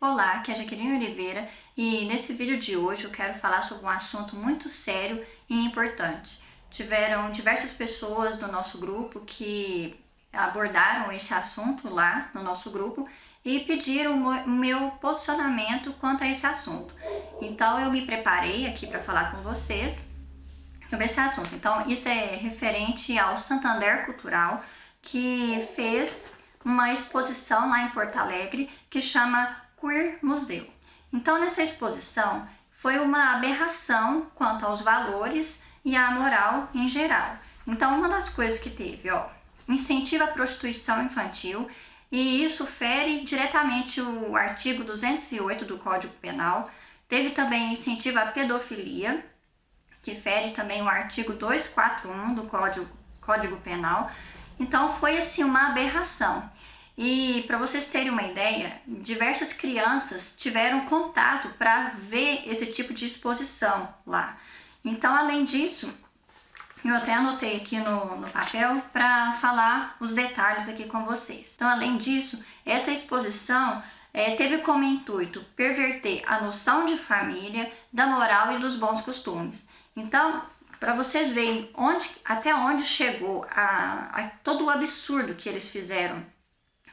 Olá, aqui é a Jaqueline Oliveira e nesse vídeo de hoje eu quero falar sobre um assunto muito sério e importante. Tiveram diversas pessoas do nosso grupo que abordaram esse assunto lá no nosso grupo e pediram o meu posicionamento quanto a esse assunto. Então eu me preparei aqui para falar com vocês sobre esse assunto. Então isso é referente ao Santander Cultural, que fez uma exposição lá em Porto Alegre que chama Queer Museu. Então nessa exposição foi uma aberração quanto aos valores e à moral em geral. Então uma das coisas que teve, incentiva a prostituição infantil, e isso fere diretamente o artigo 208 do Código Penal. Teve também incentivo à pedofilia, que fere também o artigo 241 do Código Penal. Então foi assim uma aberração. E para vocês terem uma ideia, diversas crianças tiveram contato para ver esse tipo de exposição lá. Então, além disso, eu até anotei aqui no papel para falar os detalhes aqui com vocês. Então, além disso, essa exposição teve como intuito perverter a noção de família, da moral e dos bons costumes. Então, para vocês verem até onde chegou a todo o absurdo que eles fizeram.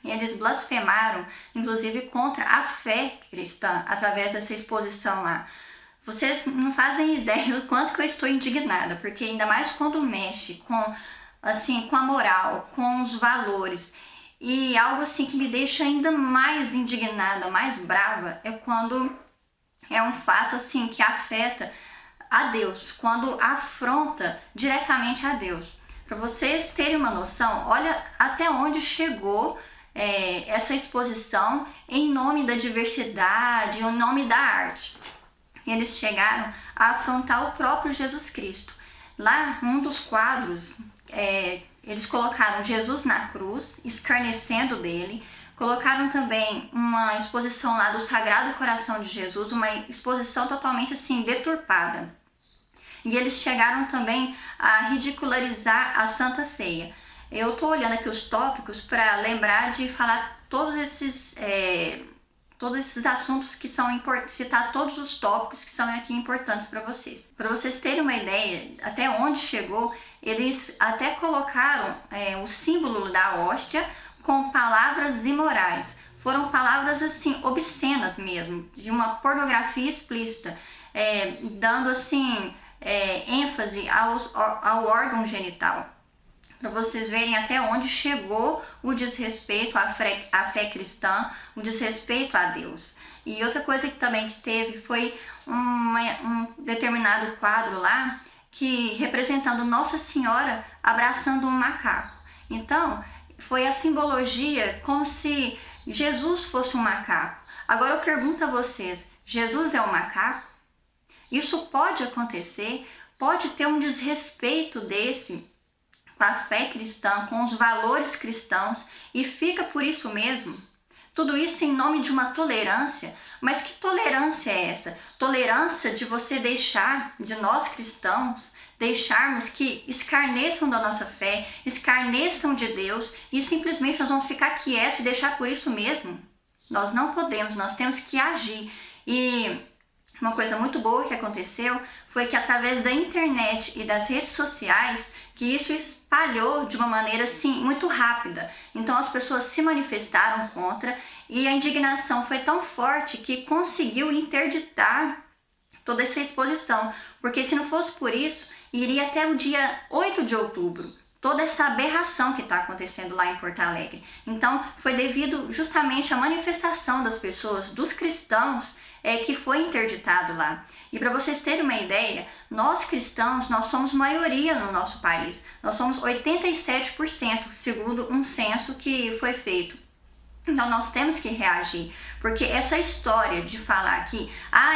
Eles blasfemaram, inclusive, contra a fé cristã através dessa exposição lá. Vocês não fazem ideia do quanto que eu estou indignada, porque ainda mais quando mexe com a moral, com os valores. E algo assim que me deixa ainda mais indignada, mais brava, é quando é um fato assim que afeta a Deus, quando afronta diretamente a Deus. Para vocês terem uma noção, olha até onde chegou essa exposição em nome da diversidade, em nome da arte. Eles chegaram a afrontar o próprio Jesus Cristo. Lá, um dos quadros, eles colocaram Jesus na cruz, escarnecendo dele. Colocaram também uma exposição lá do Sagrado Coração de Jesus, uma exposição totalmente assim deturpada. E eles chegaram também a ridicularizar a Santa Ceia. Eu estou olhando aqui os tópicos para lembrar de falar todos esses assuntos que são importantes, citar todos os tópicos que são aqui importantes para vocês. Para vocês terem uma ideia até onde chegou, eles até colocaram o símbolo da hóstia com palavras imorais. Foram palavras assim obscenas mesmo, de uma pornografia explícita, dando assim ênfase ao órgão genital. Para vocês verem até onde chegou o desrespeito à fé cristã, o desrespeito a Deus. E outra coisa que também teve foi um determinado quadro lá, que representando Nossa Senhora abraçando um macaco. Então, foi a simbologia como se Jesus fosse um macaco. Agora eu pergunto a vocês, Jesus é um macaco? Isso pode acontecer? Pode ter um desrespeito desse com a fé cristã, com os valores cristãos, e fica por isso mesmo? Tudo isso em nome de uma tolerância. Mas que tolerância é essa? Tolerância de você deixar, de nós cristãos, deixarmos que escarneçam da nossa fé, escarneçam de Deus, e simplesmente nós vamos ficar quietos e deixar por isso mesmo? Nós não podemos, nós temos que agir. E uma coisa muito boa que aconteceu foi que através da internet e das redes sociais, que isso espalhou de uma maneira assim muito rápida. Então as pessoas se manifestaram contra, e a indignação foi tão forte que conseguiu interditar toda essa exposição, porque se não fosse por isso, iria até o dia 8 de outubro. Toda essa aberração que está acontecendo lá em Porto Alegre. Então foi devido justamente à manifestação das pessoas, dos cristãos, que foi interditado lá. E para vocês terem uma ideia, nós cristãos, nós somos maioria no nosso país. Nós somos 87%, segundo um censo que foi feito. Então nós temos que reagir, porque essa história de falar que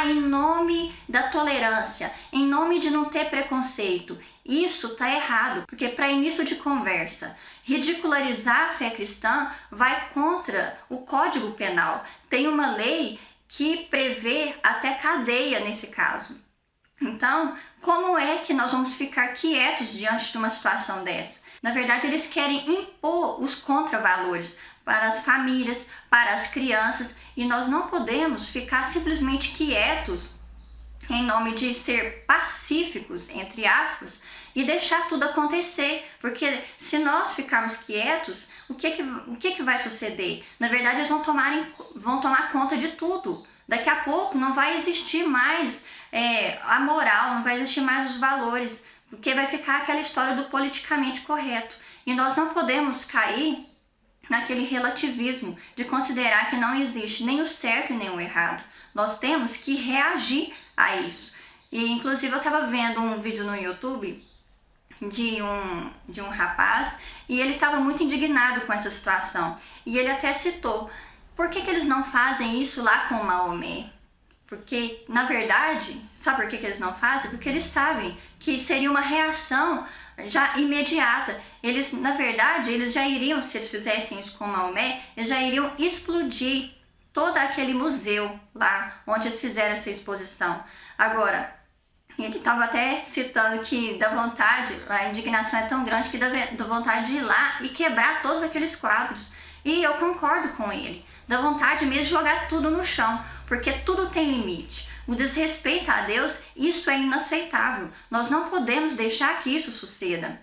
em nome da tolerância, em nome de não ter preconceito, isso tá errado, porque para início de conversa, ridicularizar a fé cristã vai contra o Código Penal. Tem uma lei que prevê até cadeia nesse caso. Então, como é que nós vamos ficar quietos diante de uma situação dessa? Na verdade, eles querem impor os contravalores para as famílias, para as crianças, e nós não podemos ficar simplesmente quietos em nome de ser pacíficos, entre aspas, e deixar tudo acontecer, porque se nós ficarmos quietos, o que vai suceder? Na verdade, eles vão tomar conta de tudo. Daqui a pouco não vai existir mais a moral, não vai existir mais os valores, porque vai ficar aquela história do politicamente correto. E nós não podemos cair naquele relativismo de considerar que não existe nem o certo e nem o errado. Nós temos que reagir a isso. E inclusive eu estava vendo um vídeo no YouTube de um rapaz e ele estava muito indignado com essa situação. E ele até citou, por que eles não fazem isso lá com Maomé? Porque, na verdade, sabe por que eles não fazem? Porque eles sabem que seria uma reação já imediata. Eles, na verdade, eles já iriam, se eles fizessem isso com Maomé, eles já iriam explodir todo aquele museu lá onde eles fizeram essa exposição. Agora, ele estava até citando que dá vontade, a indignação é tão grande que dá vontade de ir lá e quebrar todos aqueles quadros. E eu concordo com ele. Dá vontade mesmo de jogar tudo no chão, porque tudo tem limite. O desrespeito a Deus, isso é inaceitável. Nós não podemos deixar que isso suceda.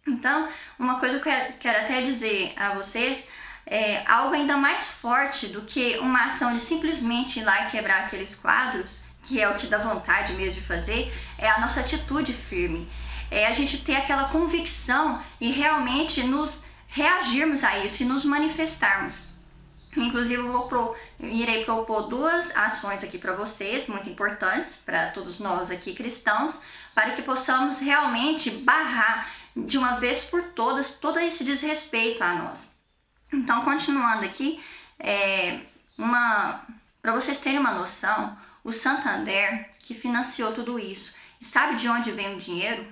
Então, uma coisa que eu quero até dizer a vocês, é algo ainda mais forte do que uma ação de simplesmente ir lá e quebrar aqueles quadros, que é o que dá vontade mesmo de fazer, é a nossa atitude firme. É a gente ter aquela convicção e realmente nos reagirmos a isso e nos manifestarmos. Inclusive eu irei propor duas ações aqui para vocês, muito importantes para todos nós aqui cristãos, para que possamos realmente barrar de uma vez por todas todo esse desrespeito a nós. Então, continuando aqui, para vocês terem uma noção, o Santander que financiou tudo isso. E sabe de onde vem o dinheiro?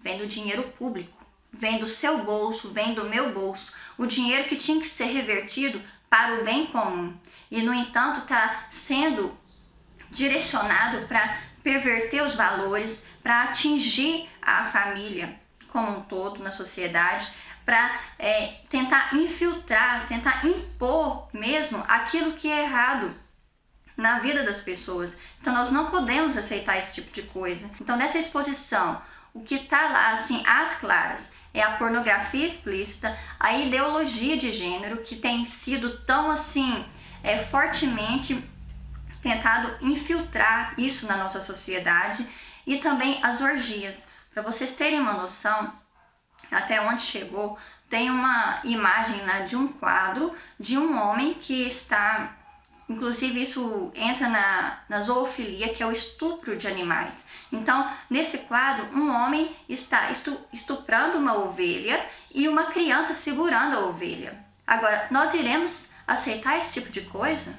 Vem do dinheiro público. Vem do seu bolso, vem do meu bolso. O dinheiro que tinha que ser revertido para o bem comum. E, no entanto, está sendo direcionado para perverter os valores, para atingir a família como um todo na sociedade, para tentar infiltrar, tentar impor mesmo aquilo que é errado na vida das pessoas. Então nós não podemos aceitar esse tipo de coisa. Então nessa exposição, o que está lá assim às claras é a pornografia explícita, a ideologia de gênero que tem sido tão assim fortemente tentado infiltrar isso na nossa sociedade, e também as orgias. Para vocês terem uma noção até onde chegou, tem uma imagem lá de um quadro de um homem que está, inclusive isso entra na zoofilia, que é o estupro de animais. Então, nesse quadro, um homem está estuprando uma ovelha e uma criança segurando a ovelha. Agora, nós iremos aceitar esse tipo de coisa?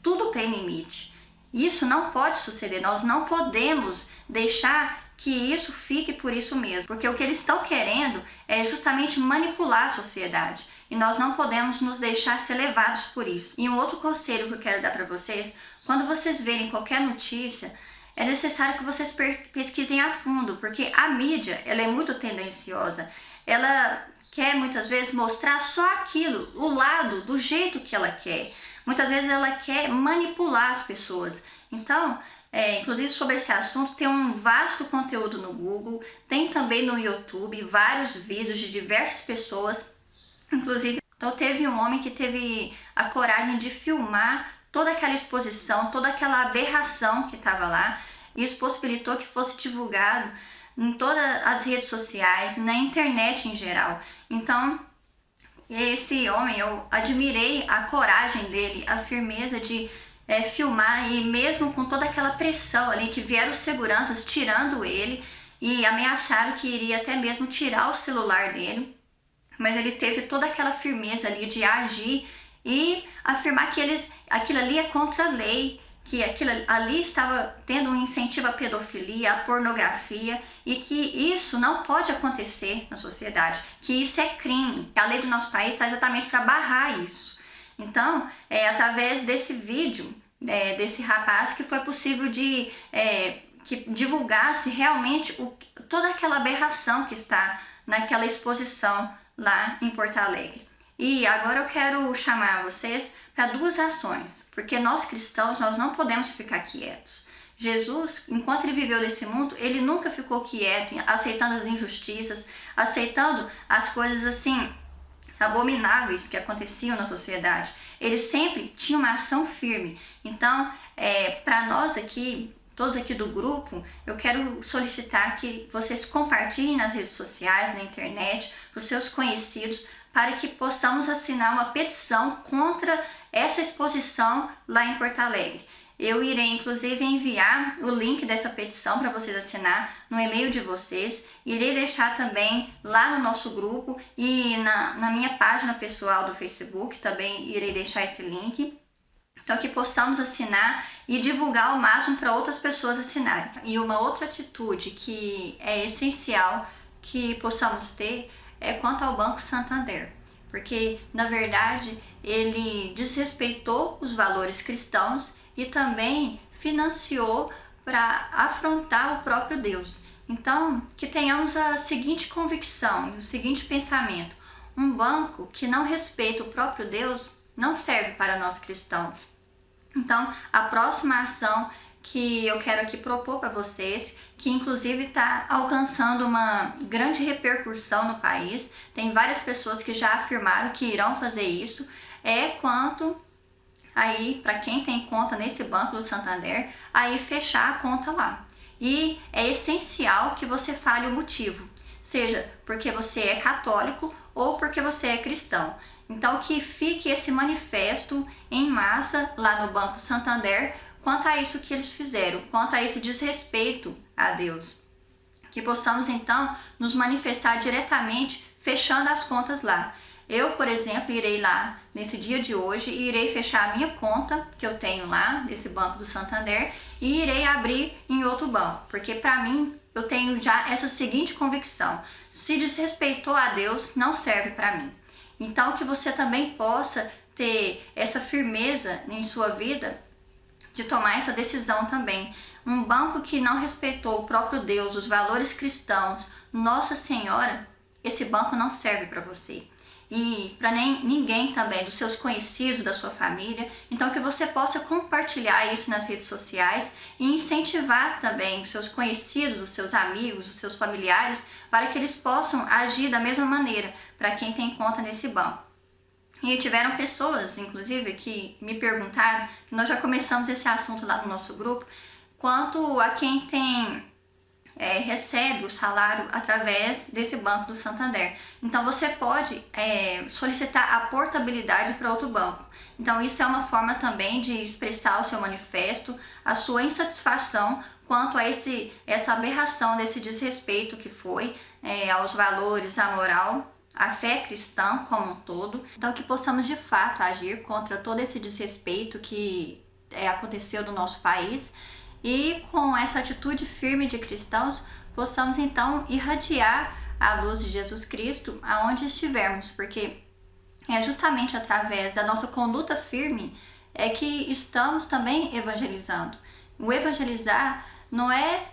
Tudo tem limite. Isso não pode suceder, nós não podemos deixar que isso fique por isso mesmo, porque o que eles estão querendo é justamente manipular a sociedade, e nós não podemos nos deixar ser levados por isso. E um outro conselho que eu quero dar para vocês, quando vocês verem qualquer notícia, é necessário que vocês pesquisem a fundo, porque a mídia, ela é muito tendenciosa, ela quer muitas vezes mostrar só aquilo, o lado, do jeito que ela quer. Muitas vezes ela quer manipular as pessoas. Então, inclusive sobre esse assunto, tem um vasto conteúdo no Google, tem também no YouTube vários vídeos de diversas pessoas. Inclusive, então teve um homem que teve a coragem de filmar toda aquela exposição, toda aquela aberração que estava lá. Isso possibilitou que fosse divulgado em todas as redes sociais, na internet em geral. Então, esse homem, eu admirei a coragem dele, a firmeza de filmar, e mesmo com toda aquela pressão ali, que vieram os seguranças tirando ele e ameaçaram que iria até mesmo tirar o celular dele, mas ele teve toda aquela firmeza ali de agir e afirmar que aquilo ali é contra a lei, que aquilo ali estava tendo um incentivo à pedofilia, à pornografia, e que isso não pode acontecer na sociedade, que isso é crime. A lei do nosso país está exatamente para barrar isso. Então, através desse vídeo, desse rapaz, que foi possível que divulgasse realmente toda aquela aberração que está naquela exposição lá em Porto Alegre. E agora eu quero chamar vocês para duas ações, porque nós cristãos, nós não podemos ficar quietos. Jesus, enquanto ele viveu nesse mundo, ele nunca ficou quieto, aceitando as injustiças, aceitando as coisas assim abomináveis que aconteciam na sociedade. Ele sempre tinha uma ação firme. Então, para nós aqui, todos aqui do grupo, eu quero solicitar que vocês compartilhem nas redes sociais, na internet, para os seus conhecidos, para que possamos assinar uma petição contra essa exposição lá em Porto Alegre. Eu irei, inclusive, enviar o link dessa petição para vocês assinar no e-mail de vocês. Irei deixar também lá no nosso grupo e na minha página pessoal do Facebook, também irei deixar esse link. Então, que possamos assinar e divulgar ao máximo para outras pessoas assinarem. E uma outra atitude que é essencial que possamos ter é quanto ao Banco Santander. Porque, na verdade, ele desrespeitou os valores cristãos e também financiou para afrontar o próprio Deus. Então, que tenhamos a seguinte convicção, o seguinte pensamento: um banco que não respeita o próprio Deus não serve para nós cristãos. Então, a próxima ação que eu quero aqui propor para vocês, que inclusive está alcançando uma grande repercussão no país, tem várias pessoas que já afirmaram que irão fazer isso, é quanto aí, para quem tem conta nesse Banco do Santander, aí fechar a conta lá. E é essencial que você fale o motivo, seja porque você é católico ou porque você é cristão. Então, que fique esse manifesto em massa lá no Banco Santander quanto a isso que eles fizeram, quanto a esse desrespeito a Deus. Que possamos, então, nos manifestar diretamente, fechando as contas lá. Eu, por exemplo, irei lá nesse dia de hoje e irei fechar a minha conta que eu tenho lá, nesse Banco do Santander, e irei abrir em outro banco, porque para mim, eu tenho já essa seguinte convicção: se desrespeitou a Deus, não serve para mim. Então, que você também possa ter essa firmeza em sua vida de tomar essa decisão também. Um banco que não respeitou o próprio Deus, os valores cristãos, Nossa Senhora, esse banco não serve para você. E para ninguém também, dos seus conhecidos, da sua família. Então, que você possa compartilhar isso nas redes sociais e incentivar também os seus conhecidos, os seus amigos, os seus familiares, para que eles possam agir da mesma maneira para quem tem conta nesse banco. E tiveram pessoas, inclusive, que me perguntaram, nós já começamos esse assunto lá no nosso grupo, quanto a quem recebe o salário através desse Banco do Santander. Então, você pode solicitar a portabilidade para outro banco. Então, isso é uma forma também de expressar o seu manifesto, a sua insatisfação quanto a essa aberração, desse desrespeito que foi aos valores, à moral, à fé cristã como um todo. Então, que possamos de fato agir contra todo esse desrespeito que aconteceu no nosso país, e com essa atitude firme de cristãos, possamos então irradiar a luz de Jesus Cristo aonde estivermos, porque é justamente através da nossa conduta firme que estamos também evangelizando. O evangelizar não é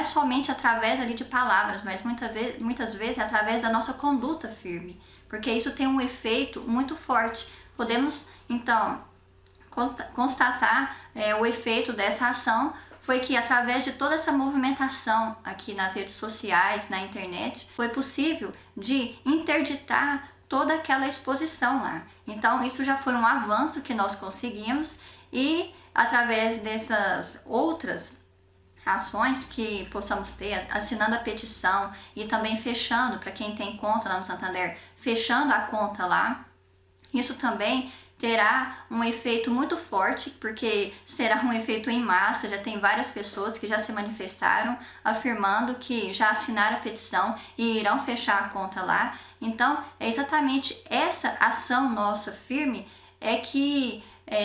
somente através ali de palavras, mas muitas vezes é através da nossa conduta firme, porque isso tem um efeito muito forte. Podemos então constatar o efeito dessa ação foi que, através de toda essa movimentação aqui nas redes sociais, na internet, foi possível de interditar toda aquela exposição lá. Então, isso já foi um avanço que nós conseguimos, e através dessas outras ações que possamos ter, assinando a petição e também fechando, para quem tem conta lá no Santander, fechando a conta lá, isso também terá um efeito muito forte, porque será um efeito em massa. Já tem várias pessoas que já se manifestaram afirmando que já assinaram a petição e irão fechar a conta lá. Então, é exatamente essa ação nossa firme que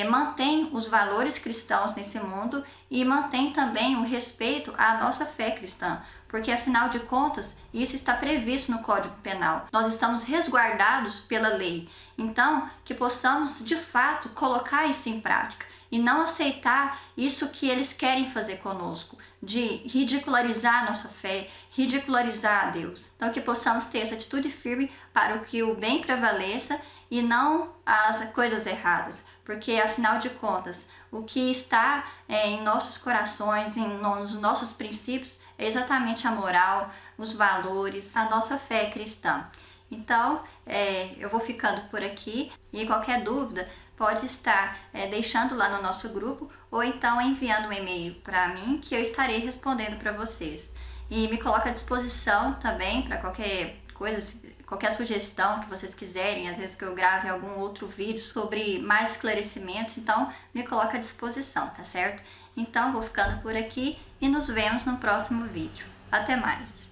mantém os valores cristãos nesse mundo e mantém também o respeito à nossa fé cristã, porque afinal de contas isso está previsto no Código Penal. Nós estamos resguardados pela lei. Então, que possamos de fato colocar isso em prática e não aceitar isso que eles querem fazer conosco, de ridicularizar a nossa fé, ridicularizar a Deus. Então que possamos ter essa atitude firme para que o bem prevaleça e não as coisas erradas, porque afinal de contas, o que está em nossos corações, nos nossos princípios, é exatamente a moral, os valores, a nossa fé cristã. Então, eu vou ficando por aqui e qualquer dúvida pode estar deixando lá no nosso grupo ou então enviando um e-mail para mim que eu estarei respondendo para vocês. E me coloco à disposição também para qualquer coisa, qualquer sugestão que vocês quiserem, às vezes que eu grave algum outro vídeo sobre mais esclarecimentos, então me coloco à disposição, tá certo? Então, vou ficando por aqui e nos vemos no próximo vídeo. Até mais!